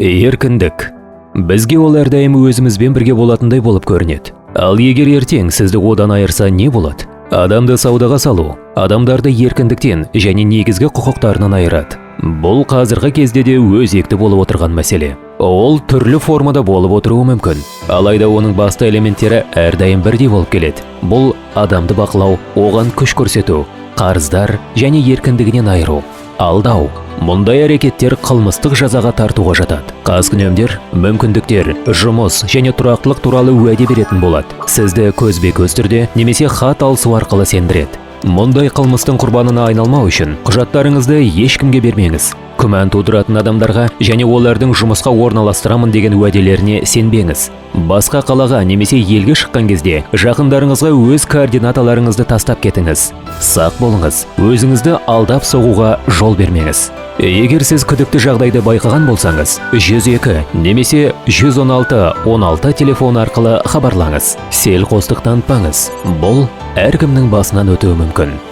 Еркіндік. Бізге ол әрдайым өзімізбен бірге болатындай болып көрінеді. Ал егер ертең сізді одан айырса не болады? Адамды саудаға салу, адамдарды еркіндіктен және негізгі құқықтарынан айырады. Бұл қазіргі кезде де өзекті болып отырған мәселе. Ол түрлі формада болып отыруы мүмкін. Алайда оның басты элементтері әрдайым бірдей болып келеді. Бұл адамды бақылау, оған күш көрсету, қарыздар және еркіндігінен айыру. Алдау. Мұндай әрекеттер қылмыстық жазаға тартуға жатады. Қаскүнемдер, мүмкіндіктер, жұмыс және тұрақтылық туралы уәде беретін болады. Сізді көзбе-көз түрде немесе хат алысу арқылы сендіреді. Мұндай қылмыстың құрбанына айналмау үшін құжаттарыңызды ешкімге бермеңіз. Күмән тудыратын адамдарға және олардың жұмысқа орналастырамын деген уәделеріне сенбеңіз. Басқа қалаға немесе елге шыққан кезде жақындарыңызға өз координаталарыңызды тастап кетіңіз. Сақ болыңыз, өзіңізді алдап соғуға жол бермеңіз. Егер сіз күдікті жағдайды байқаған болсаңыз, 102 немесе 116 телефон арқылы хабарлаңыз. Селқостық танытпаңыз. Бұл әркімнің басынан өтуі мүмкін.